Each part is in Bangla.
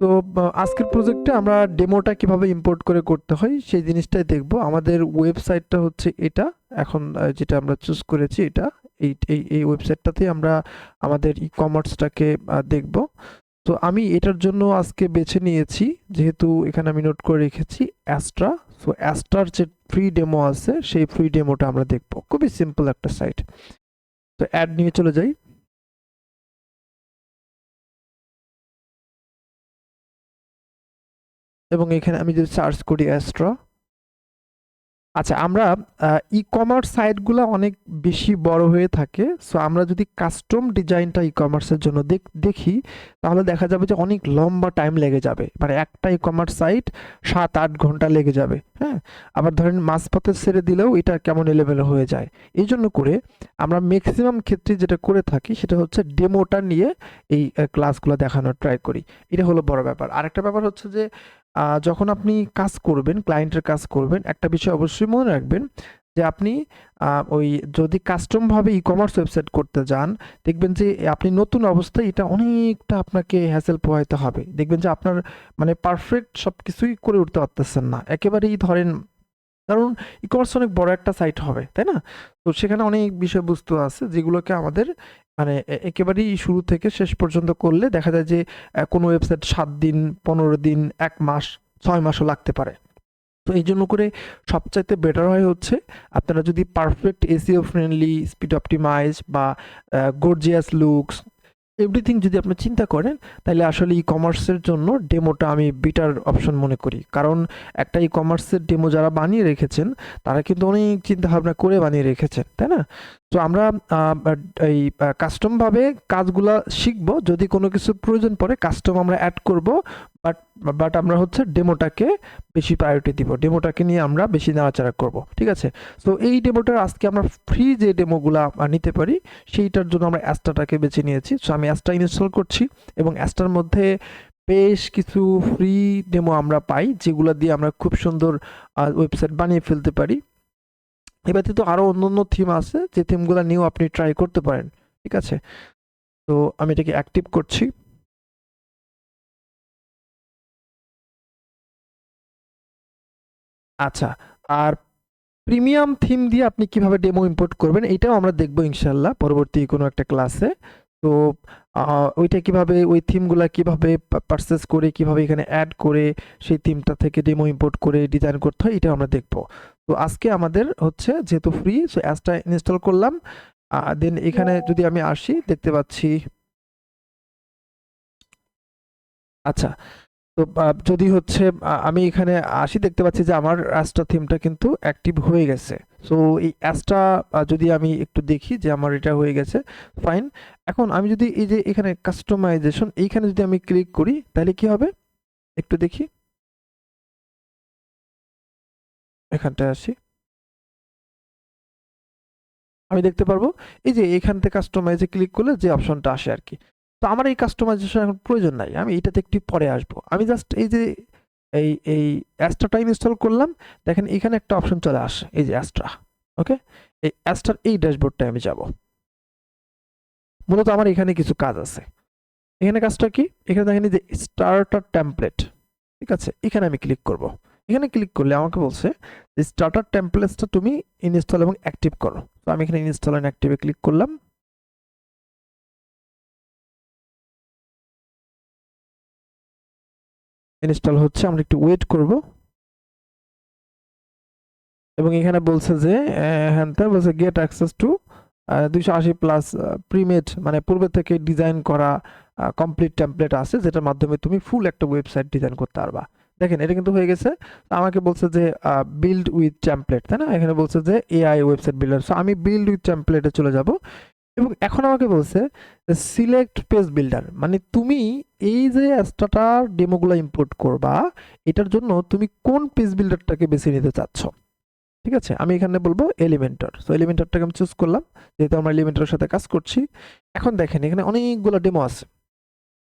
তো আজকের প্রজেক্টে আমরা ডেমোটা কিভাবে ইম্পোর্ট করে করতে হয় সেই জিনিসটাই দেখব। আমাদের ওয়েবসাইটটা হচ্ছে এটা। এখন যেটা আমরা চুজ করেছি এটা, এই ওয়েবসাইটটাতেই আমরা আমাদের ই-কমার্সটাকে দেখব। তো আমি এটার জন্য আজকে বেছে নিয়েছি, যেহেতু এখানে আমি নোট করে রেখেছি অ্যাস্ট্রা। সো অ্যাস্ট্রার যে ফ্রি ডেমো আছে সেই ফ্রি ডেমোটা আমরা দেখব। খুবই সিম্পল একটা সাইট। তো অ্যাড নিয়ে চলে যাই। এবং এখানে আমি যদি সার্চ করি অ্যাস্ট্রা। আচ্ছা, আমরা ই-কমার্স সাইটগুলো অনেক বেশি বড় হয়ে থাকে। সো আমরা যদি কাস্টম ডিজাইনটা ই-কমার্সের জন্য দেখি, তাহলে দেখা যাবে যে অনেক লম্বা টাইম লেগে যাবে। মানে একটা ই-কমার্স সাইট ৭-৮ ঘন্টা লেগে যাবে। হ্যাঁ? আবার ধরেন মাঝপথে ছেড়ে দিলেও এটা কেমন এলোমেলো হয়ে যায়। এই জন্য করে আমরা ম্যাক্সিমাম ক্ষেত্রে যেটা করে থাকি সেটা হচ্ছে ডেমোটা নিয়ে এই ক্লাসগুলো দেখানোর ট্রাই করি। এটা হলো বড় ব্যাপার। আরেকটা ব্যাপার হচ্ছে যে যখন আপনি কাজ করবেন, ক্লায়েন্টের কাজ করবেন, একটা বিষয় অবশ্যই মনে রাখবেন যে আপনি ওই যদি কাস্টমভাবে ই-কমার্স ওয়েবসাইট করতে যান, দেখবেন যে আপনি নতুন অবস্থায় এটা অনেকটা আপনাকে হ্যাসেল পোহাইতে হবে। দেখবেন যে আপনার মানে পারফেক্ট সবকিছুই করে উঠতে পারতেছেন না। একেবারেই ধরেন, কারণ ই-কমার্স অনেক বড় একটা সাইট হবে, তাই না? তো সেখানে অনেক বিষয়বস্তু আছে যেগুলোকে আমাদের মানে একেবারেই শুরু থেকে শেষ পর্যন্ত করলে দেখা যায় যে কোনো ওয়েবসাইট ৭ দিন, ১৫ দিন, ১ মাস, ৬ মাসও লাগতে পারে। তো এই জন্য করে সবচাইতে বেটার হয় হচ্ছে আপনারা যদি perfect SEO friendly, speed optimise বা গর্জিয়াস লুকস এভরিথিং যদি আপনি চিন্তা করেন, তাহলে আসলে ই-কমার্সের জন্য ডেমোটা আমি বেটার অপশন মনে করি। কারণ একটা ই-কমার্সের ডেমো যারা বানিয়ে রেখেছেন, তারা কিন্তু অনেক চিন্তাভাবনা করে বানিয়ে রেখেছেন, তাই না? তো আমরা এই কাস্টমভাবে কাজগুলা শিখবো। যদি কোনো কিছু প্রয়োজন পড়ে কাস্টম আমরা অ্যাড করব। বাট বাট আমরা হচ্ছে ডেমোটাকে বেশি প্রায়োরিটি দিব। ডেমোটাকে নিয়ে আমরা বেশি নাড়াচাড়া করব। ঠিক আছে? সো এই ডেমোটার আজকে আমরা ফ্রি যে ডেমোগুলা নিতে পারি সেইটার জন্য আমরা অ্যাস্ট্রাটাকে বেছে নিয়েছি। সো আমি অ্যাস্ট্রা ইনস্টল করছি এবং অ্যাস্ট্রার মধ্যে বেশ কিছু ফ্রি ডেমো আমরা পাই, যেগুলো দিয়ে আমরা খুব সুন্দর ওয়েবসাইট বানিয়ে ফেলতে পারি। এ ব্যতীত আরো অন্যান্য থিম আছে, যে থিমগুলো নিয়েও আপনি ট্রাই করতে পারেন। ঠিক আছে? তো আমি এটাকে অ্যাক্টিভ করছি। আচ্ছা, আর প্রিমিয়াম থিম দিয়ে আপনি কিভাবে ডেমো ইম্পোর্ট করবেন এটাও আমরা দেখবো ইনশাল্লাহ পরবর্তী কোনো একটা ক্লাসে। তো ওইটা কিভাবে, ওই থিমগুলা কিভাবে পারচেস করে, কিভাবে এখানে অ্যাড করে সেই থিমটা থেকে ডেমো ইম্পোর্ট করে ডিজাইন করতে হয়, এটা আমরা দেখবো। তো আজকে আমাদের হচ্ছে যেহেতু ফ্রি, সো অ্যাপসটা ইনস্টল করলাম। দেন এখানে যদি আমি আসি দেখতে পাচ্ছি, আচ্ছা, তো যদি হচ্ছে আমি এখানে আসি দেখতে পাচ্ছি যে আমার অ্যাস্ট্রা থিমটা কিন্তু অ্যাক্টিভ হয়ে গেছে। সো এই অ্যাস্ট্রা যদি আমি একটু দেখি যে আমার এটা হয়ে গেছে, ফাইন। এখন আমি যদি এই যে এখানে কাস্টমাইজেশন এইখানে যদি আমি ক্লিক করি তাহলে কি হবে একটু দেখি। এখানটায় আসি, আমি দেখতে পারবো এই যে এখান থেকে কাস্টমাইজে ক্লিক করলে যে অপশনটা আসে আর কি। তো আমার এই কাস্টমাইজেশন এখন প্রয়োজন নাই, আমি এটাতে একটু পরে আসবো। আমি জাস্ট এই যে এই অ্যাস্ট্রাটা ইনস্টল করলাম, দেখেন এখানে একটা অপশন চলে আসে, এই যে অ্যাস্ট্রা। ওকে, এই অ্যাস্ট্রার এই ড্যাশবোর্ডটায় আমি যাব। মূলত আমার এখানে কিছু কাজ আছে। এখানে কাজটা কি, এখানে দেখেন এই যে স্টার্টার টেমপ্লেট। ঠিক আছে, এখানে আমি ক্লিক করব। এখানে ক্লিক করলে আমাকে বলছে যে স্টার্টার টেমপ্লেটসটা তুমি ইনস্টল এবং অ্যাক্টিভ করো। তো আমি এখানে ইনস্টল এন্ড অ্যাক্টিভে ক্লিক করলাম। ইনস্টল হচ্ছে, আমরা একটু ওয়েট করব। এবং এখানে বলছে যে হ্যাঁ, বলছে get access to 280 plus premade, মানে পূর্বে থেকে ডিজাইন করা কমপ্লিট টেমপ্লেট আছে, যেটার মাধ্যমে তুমি ফুল একটা ওয়েবসাইট ডিজাইন করতে পারবা। দেখেন এটা কিন্তু হয়ে গেছে। আমাকে বলছে যে বিল্ড উইথ টেমপ্লেট, তাই না? এখানে বলছে যে এআই ওয়েবসাইট বিল্ডার। সো আমি বিল্ড উইথ টেমপ্লেটে চলে যাব। এবং এখন আমাকে বলছে সিলেক্ট পেজ বিল্ডার, মানে তুমি এই যে অ্যাস্ট্রাটা ডেমোগুলো ইম্পোর্ট করবা, এটার জন্য তুমি কোন পেজ বিল্ডারটাকে বেছে নিতে চাচ্ছ। ঠিক আছে, আমি এখানে বলবো এলিমেন্টর। সো এলিমেন্টরটাকে আমি চুজ করলাম, যেহেতু আমরা এলিমেন্টরের সাথে কাজ করছি। এখন দেখেন এখানে অনেকগুলো ডেমো আছে।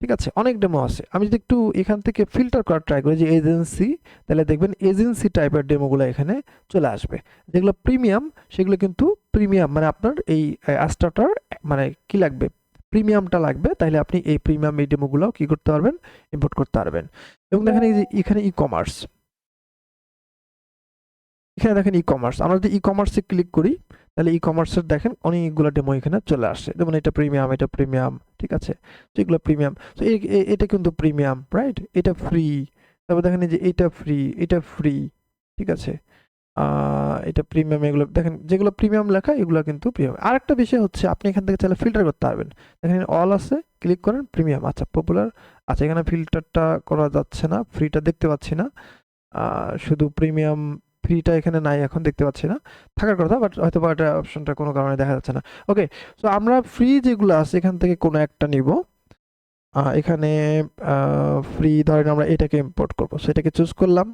ঠিক আছে, অনেক ডেমো আছে। আমি যদি একটু এখান থেকে ফিল্টার করার ট্রাই করি যে এজেন্সি, তাহলে দেখবেন এজেন্সি টাইপের ডেমোগুলো এখানে চলে আসবে। যেগুলো প্রিমিয়াম সেগুলো কিন্তু প্রিমিয়াম, মানে আপনার এই অ্যাস্ট্রাটার মানে কি লাগবে, প্রিমিয়ামটা লাগবে, তাহলে আপনি এই প্রিমিয়াম এই ডেমোগুলো কি করতে পারবেন, ইম্পোর্ট করতে পারবেন। এবং দেখেন এই যে এখানে ই কমার্স, এখানে দেখেন ই কমার্স, আমরা যদি ই কমার্সে ক্লিক করি তাহলে ই কমার্সের দেখেন অনেকগুলো ডেমো এখানে চলে আসে, যেমন এটা প্রিমিয়াম, এটা প্রিমিয়াম, ঠিক আছে। তো এগুলো প্রিমিয়াম, তো এটা কিন্তু প্রিমিয়াম, রাইট, এটা ফ্রি। তারপর দেখেন এই যে এটা ফ্রি, এটা ফ্রি, ঠিক আছে। এটা প্রিমিয়াম, এগুলো দেখেন যেগুলো প্রিমিয়াম লেখা এগুলো কিন্তু প্রিমিয়াম। আরেকটা বিষয় হচ্ছে আপনি এখান থেকে চাইলে ফিল্টার করতে পারবেন। দেখেন অল আছে, ক্লিক করেন প্রিমিয়াম, আচ্ছা পপুলার, আচ্ছা এখানে ফিল্টারটা করা যাচ্ছে না, ফ্রিটা দেখতে পাচ্ছি না, শুধু প্রিমিয়াম, ফ্রিটা এখানে নাই এখন দেখতে পাচ্ছি না, থাকার কথা, বাট হয়তো বা এটা অপশনটা কোনো কারণে দেখা যাচ্ছে না। ওকে, সো আমরা ফ্রি যেগুলো আছে এখান থেকে কোনো একটা নিব। এখানে ফ্রি ধরেন আমরা এটাকে ইম্পোর্ট করবো, সো এটাকে চুজ করলাম।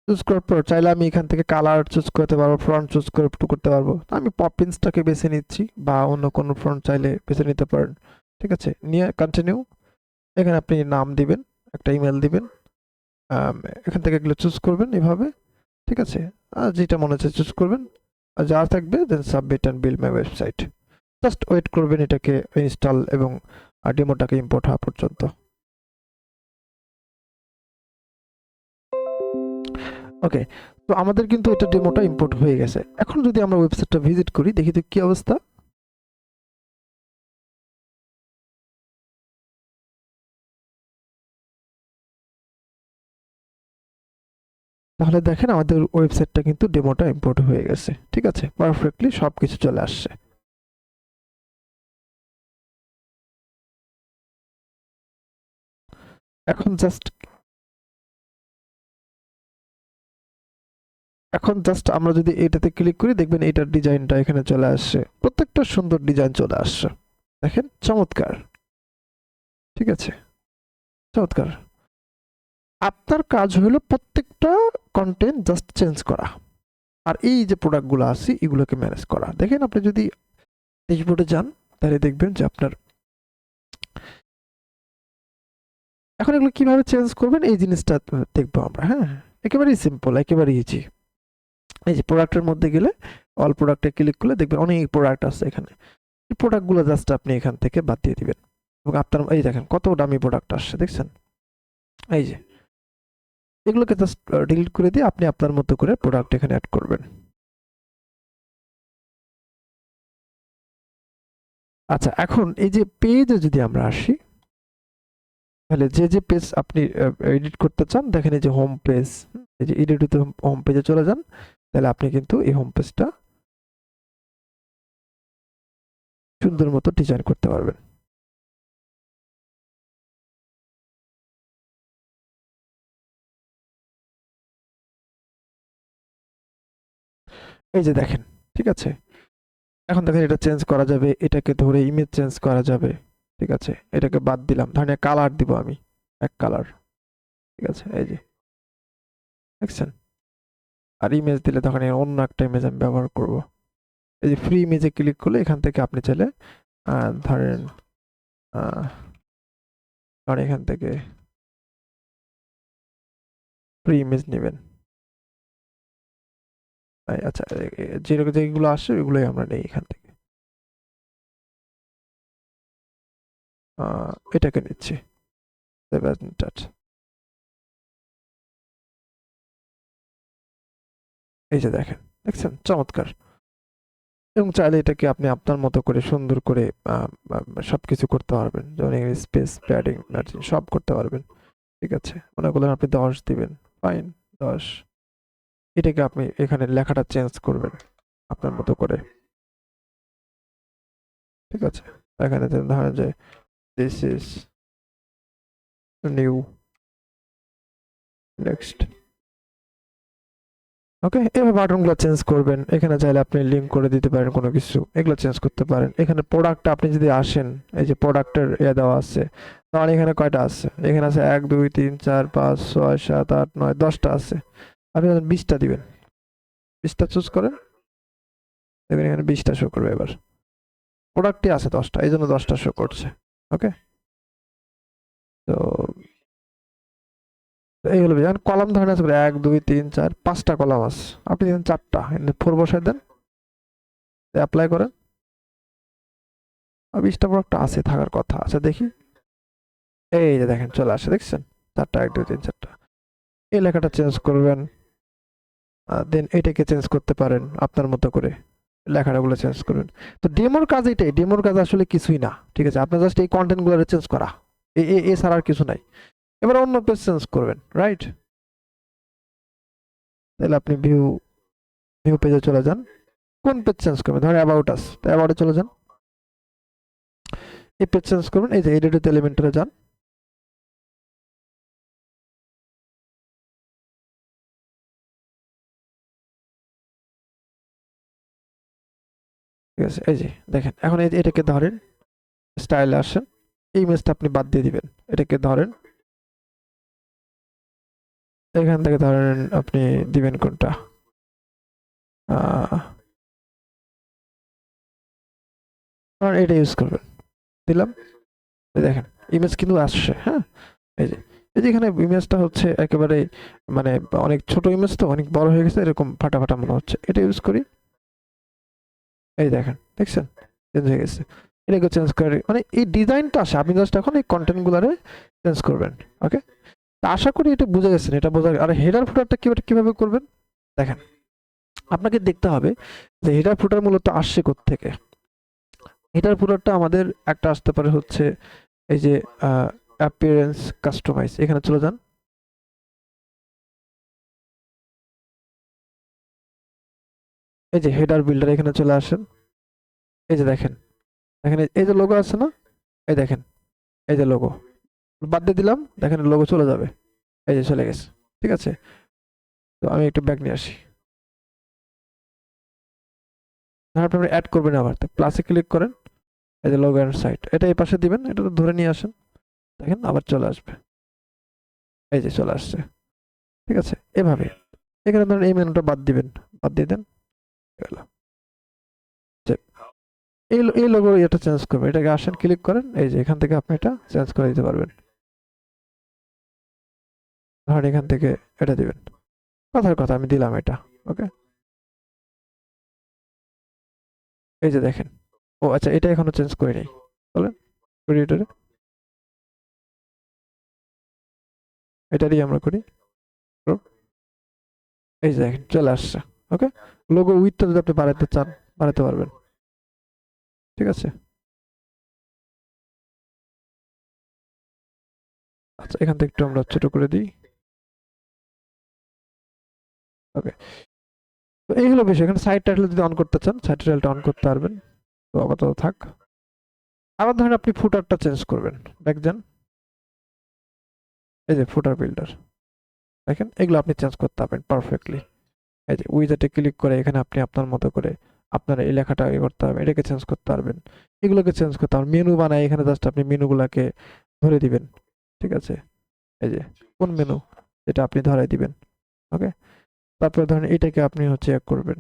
চুজ করার পর চাইলে আমি এখান থেকে কালার চুজ করতে পারবো, ফ্রন্ট চুজ করে করতে পারবো। তো আমি পপিন্সটাকে বেছে নিচ্ছি, বা অন্য কোনো ফ্রন্ট চাইলে বেছে নিতে পারেন, ঠিক আছে। নিয়ে কন্টিনিউ, এখানে আপনি নাম দিবেন, একটা ইমেল দিবেন, আম, এখান থেকে এগুলো চুজ করবেন এভাবে, ঠিক আছে। আর যেটা মনে হচ্ছে চুজ করবেন, আর যা থাকবে then submit and build my website. Just wait করবেন এটাকে ইনস্টল এবং ডেমোটাকে ইম্পোর্ট হওয়া পর্যন্ত। ওকে, তো আমাদের কিন্তু এটা ডেমোটা ইম্পোর্ট হয়ে গেছে। এখন যদি আমরা ওয়েবসাইটটা ভিজিট করি, দেখি তো কি অবস্থা। তাহলে দেখেন আমাদের ওয়েবসাইটটা কিন্তু ডেমোটা ইম্পোর্ট হয়ে গেছে, ঠিক আছে, পারফেক্টলি সবকিছু চলে আসছে। এখন জাস্ট আমরা যদি এটাতে ক্লিক করি, দেখবেন এটার ডিজাইনটা এখানে চলে আসছে, প্রত্যেকটা সুন্দর ডিজাইন চলে আসছে, দেখেন চমৎকার, ঠিক আছে, চমৎকার। আপনার কাজ হলো প্রত্যেকটা কন্টেন্ট জাস্ট চেঞ্জ করা, আর এই যে প্রোডাক্টগুলো আছে এগুলোকে ম্যানেজ করা। দেখেন আপনি যদি ড্যাশবোর্ডে যান তাহলে দেখবেন যে আপনার, এখন এগুলো কিভাবে চেঞ্জ করবেন এই জিনিসটা দেখবো আমরা, হ্যাঁ, একেবারেই সিম্পল, একেবারেই ইজি। এই যে প্রোডাক্টের মধ্যে গেলে অল প্রোডাক্টে ক্লিক করলে দেখবেন অনেক প্রোডাক্ট আছে এখানে, এই প্রোডাক্টগুলো জাস্ট আপনি এখান থেকে বাদ দিয়ে দিবেন, এবং আপনার এই দেখেন কত দামি প্রোডাক্ট আসছে, দেখছেন, এই যে এগুলোকে জাস্ট ডিলিট করে দিয়ে আপনি আপনার মতো করে প্রোডাক্ট এখানে অ্যাড করবেন। আচ্ছা, এখন এই যে পেজে যদি আমরা আসি, তাহলে যে যে পেজ আপনি এডিট করতে চান, দেখেন এই যে হোম পেজ, এই যে এডিট হোম পেজে চলে যান, তাহলে আপনি কিন্তু এই হোম পেজটা সুন্দর মতো ডিজাইন করতে পারবেন। এই যে দেখেন, ঠিক আছে। এখন দেখেন এটা চেঞ্জ করা যাবে, এটাকে ধরে ইমেজ চেঞ্জ করা যাবে, ঠিক আছে। এটাকে বাদ দিলাম, ধরেন কালার দিব আমি, এক কালার, ঠিক আছে, এই যে দেখছেন। আর ইমেজ দিলে তখন অন্য একটা ইমেজ আমি ব্যবহার করব। এই যে ফ্রি ইমেজে ক্লিক করলে এখান থেকে আপনি চাইলে ধরেন ধরেন এখান থেকে ফ্রি ইমেজ নেবেন। আচ্ছা, যেগুলো আসে ওগুলোই আমরা নেই এখান থেকে, এটাকে নিচ্ছি, এই যে দেখেন, দেখছেন চমৎকার। এবং চাইলে এটাকে আপনি আপনার মতো করে সুন্দর করে সবকিছু করতে পারবেন, যেমন স্পেস, প্যাডিং, মার্জিন সব করতে পারবেন, ঠিক আছে। মনে করলেন আপনি 10 দিবেন, ফাইন, 10। এটাকে আপনি এখানে লেখাটা চেঞ্জ করবেন আপনার মতো করে, ঠিক আছে। এখানে ধরেন যে দিস ইজ নিউ, নেক্সট, ওকে। এভাবে বাটনগুলো চেঞ্জ করবেন, এখানে চাইলে আপনি লিঙ্ক করে দিতে পারেন কোনো কিছু, এগুলো চেঞ্জ করতে পারেন। এখানে প্রোডাক্টটা আপনি যদি আসেন, এই যে প্রোডাক্টের দেওয়া আছে, তাহলে এখানে কয়টা আছে, এখানে আছে 1 2 3 4 5 6 7 8 9 10টা আছে, আপনি 20টা দিবেন, 20টা চুজ করেন, দেখবেন এখানে 20টা শো করবে। এবার প্রোডাক্টই আছে 10টা, এই জন্য 10টা শো করছে, ওকে। তো এই হলো যেমন কলাম ধরেন আছে 1 2 3 4 5টা কলাম আছে, আপনি দেন 4টা, 4 বসায় দেন, অ্যাপ্লাই করেন। 20টা প্রোডাক্ট আছে থাকার কথা। আচ্ছা দেখি। এই যে দেখেন চলে আসে, দেখছেন? 4টা 1 2 3 4টা। এই লেখাটা চেঞ্জ করবেন। দেন এটাকে চেঞ্জ করতে পারেন আপনার মতো করে। লেখাগুলো চেঞ্জ করবেন। তো ডেমোর কাজ এটাই। ডেমোর কাজ আসলে কিছুই না। ঠিক আছে? আপনার জাস্ট এই কনটেন্টগুলো চেঞ্জ করা। এছাড়া আর কিছু নাই। এবার অন্য পেজ চেঞ্জ করবেন, রাইট? তাহলে আপনি ভিউ পেজে চলে যান। কোন পেজ চেঞ্জ করবেন? ধরেন অ্যাবাউট আস। তো অ্যাবাউটে চলে যান। এই পেজ চেঞ্জ করবেন। এই যে এডিট উইথ এলিমেন্টরে যান। ঠিক আছে? এই যে দেখেন। এখন এই যে এটাকে ধরেন, স্টাইলে আসেন। এই ইমেজটা আপনি বাদ দিয়ে দিবেন। এটাকে ধরেন। এখান থেকে ধরেন আপনি দিবেন কোনটা? আহ ধরেন এটা ইউজ করবেন। দিলাম। এই দেখেন ইমেজ কিন্তু আসছে, হ্যাঁ? এই যে এখানে ইমেজটা হচ্ছে একেবারে মানে অনেক ছোট ইমেজ, তো অনেক বড় হয়ে গেছে, এরকম ফাটা ফাটা মনে হচ্ছে। এটা ইউজ করি। এই দেখেন, দেখছেন? চেঞ্জ হয়ে গেছে। এটাকে চেঞ্জ করে মানে এই ডিজাইনটা আসে, আপনি জাস্ট এখন এই কন্টেন্ট গুলারে চেঞ্জ করবেন। ওকে? তা আশা করি এটা বুঝে গেছেন। এটা বোঝা আর হেডার ফুটারটা কিভাবে করবেন? দেখেন, আপনাকে দেখতে হবে যে হেডার ফুটার মূলত আসছে কোত্থেকে। হেডার ফুটারটা আমাদের একটা আসতে পারে হচ্ছে এই যে অ্যাপিয়ারেন্স কাস্টমাইজ, এখানে চলে যান। এই যে হেডার বিল্ডার, এখানে চলে আসেন। এই যে দেখেন, দেখেন এই যে লোগো আছে না? এই দেখেন, এই যে লোগো বাদ দিয়ে দিলাম, দেখেন লোগো চলে যাবে। এই যে চলে গেছে। ঠিক আছে? তো আমি একটু ব্যাক নিয়ে আসি। আপনি অ্যাড করবেন আবার, তো প্লাসে ক্লিক করেন। এই যে লোগো এন্ড সাইট, এটা এই পাশে দিবেন। এটা তো ধরে নিয়ে আসেন। দেখেন আবার চলে আসবে। এই যে চলে আসছে। ঠিক আছে? এভাবে এখানে ধরেন এই মেনুটা বাদ দিবেন। বাদ দিয়ে দেন। গেল। যে এই লোগো এটা চেঞ্জ করবেন। এটাকে আসেন, ক্লিক করেন। এই যে এখান থেকে আপনি এটা চেঞ্জ করে দিতে পারবেন। ধরেন এখান থেকে এটা দিবেন। কথার কথা আমি দিলাম এটা। ওকে? এই যে দেখেন। ও আচ্ছা, এটা এখনো চেঞ্জ করি নাই। বলেন করি এটারে। এটারই আমরা করি। এই যে দেখেন চলে আসছে। ওকে? লোগো উইথটা যদি আপনি বাড়াতে চান, বাড়াতে পারবেন। ঠিক আছে? আচ্ছা, এখান থেকে একটু আমরা ছোট করে দিই। ওকে? তো এই হলো বিষয়। এখানে সাইড টাইটেল যদি অন করতে চান, সাইড টাইটেলটা অন করতে পারবেন। তো আপাতত থাক। আবার ধরেন আপনি ফুটারটা চেঞ্জ করবেন। ব্যাক যান। এই যে ফুটার বিল্ডার। দেখেন এগুলো আপনি চেঞ্জ করতে পারবেন পারফেক্টলি। এই যে উইজার্টে ক্লিক করে এখানে আপনি আপনার মতো করে আপনার এই লেখাটা করতে হবে, এটাকে চেঞ্জ করতে পারবেন। এগুলোকে চেঞ্জ করতে পারবেন। মেনু বানায় এখানে জাস্ট আপনি মেনুগুলাকে ধরে দিবেন। ঠিক আছে? এই যে কোন মেনু, এটা আপনি ধরাই দিবেন। ওকে? তারপরে ধরেন এটাকে আপনি হচ্ছে এক করবেন।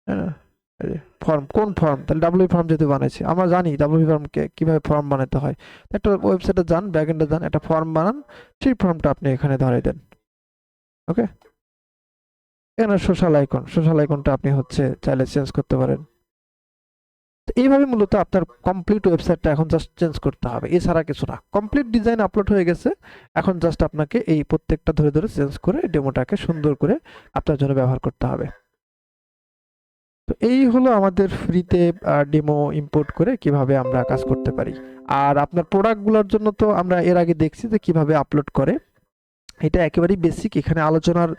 হ্যাঁ? এই যে ফর্ম, কোন ফর্ম? তাহলে ডাব্লিউ ফর্ম যেহেতু বানাইছি, আমরা জানি ডাব্লিউ ফর্মকে কিভাবে ফর্ম বানাতে হয়। একটা ওয়েবসাইটে যান, ব্যাকএন্ডে যান, একটা ফর্ম বানান, সেই ফর্মটা আপনি এখানে ধরাই দেন। ওকে? এখানে সোশ্যাল আইকনটা আপনি হচ্ছে চাইলে চেঞ্জ করতে পারেন। তো এইভাবে মূলত আপনার কমপ্লিট ওয়েবসাইটটা এখন জাস্ট চেঞ্জ করতে হবে, এছাড়া কিছু না। কমপ্লিট ডিজাইন আপলোড হয়ে গেছে। এখন জাস্ট আপনাকে এই প্রত্যেকটা ধরে ধরে চেঞ্জ করে ডেমোটাকে সুন্দর করে আপনার জন্য ব্যবহার করতে হবে। তো এই হলো আমাদের ফ্রিতে ডেমো ইম্পোর্ট করে কিভাবে আমরা কাজ করতে পারি। আর আপনার প্রোডাক্টগুলোর জন্য তো আমরা এর আগে দেখছি যে কিভাবে আপলোড করে। এটা একেবারেই বেসিক, এখানে আলোচনার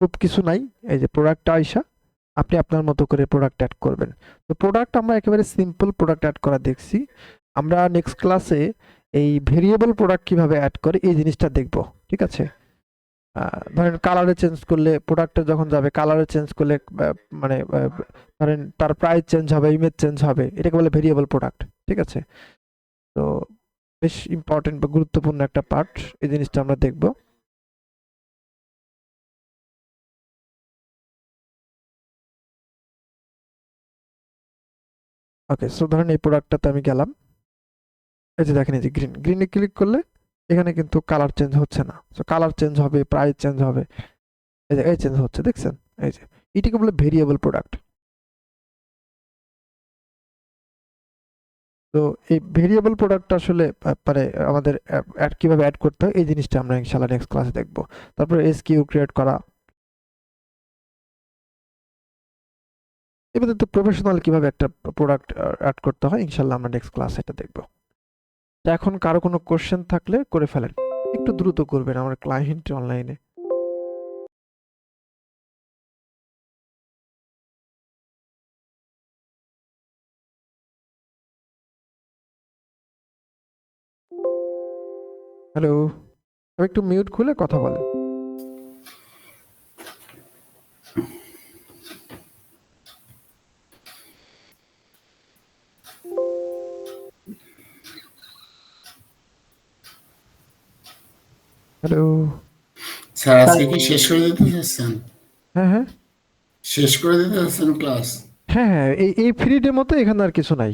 খুব কিছু নাই। এই যে প্রোডাক্টটা আইসা আপনি আপনার মতো করে প্রোডাক্ট অ্যাড করবেন। তো প্রোডাক্ট আমরা একেবারে সিম্পল প্রোডাক্ট অ্যাড করা দেখছি। আমরা নেক্সট ক্লাসে এই ভেরিয়েবল প্রোডাক্ট কিভাবে অ্যাড করে এই জিনিসটা দেখব। ঠিক আছে? ধরেন কালারে চেঞ্জ করলে প্রোডাক্টটা যখন যাবে, কালারে চেঞ্জ করলে মানে ধরেন তার প্রাইস চেঞ্জ হবে, ইমেজ চেঞ্জ হবে, এটাকে বলে ভেরিয়েবল প্রোডাক্ট। ঠিক আছে? তো বেশ ইম্পর্টেন্ট বা গুরুত্বপূর্ণ একটা পার্ট, এই জিনিসটা আমরা দেখব। ওকে, সো ধরেন এই প্রোডাক্টটাতে আমি গেলাম। এই যে দেখেন, এই যে গ্রিনে ক্লিক করলে এখানে কিন্তু কালার চেঞ্জ হচ্ছে না। সো কালার চেঞ্জ হবে, প্রাইস চেঞ্জ হবে। এই যে এই চেঞ্জ হচ্ছে, দেখছেন? এই যে এটাকে বলে ভেরিয়েবল প্রোডাক্ট। তো এই ভেরিয়েবল প্রোডাক্ট আসলে মানে আমাদের অ্যাড কিভাবে অ্যাড করতে হয় এই জিনিসটা আমরা ইনশাআল্লাহ নেক্সট ক্লাসে দেখব। তারপরে এসকিউ ক্রিয়েট করা, এবার তো প্রফেশনাল কিভাবে একটা প্রোডাক্ট অ্যাড করতে হয় ইনশাআল্লাহ আমরা নেক্সট ক্লাসে এটা দেখব। তো এখন কারো কোনো কোশ্চেন থাকলে করে ফেলেন, একটু দ্রুত করবেন, আমার ক্লায়েন্ট অনলাইনে। হ্যালো, একটু মিউট খুলে কথা বলেন। হ্যালো। স্যার আজকে কি শেষ করে দিতে চাচ্ছেন? হ্যাঁ হ্যাঁ শেষ করে দিতে চাচ্ছেন ক্লাস? হ্যাঁ হ্যাঁ, এই এই ফ্রি ডে মতো এখানে আর কিছু নাই।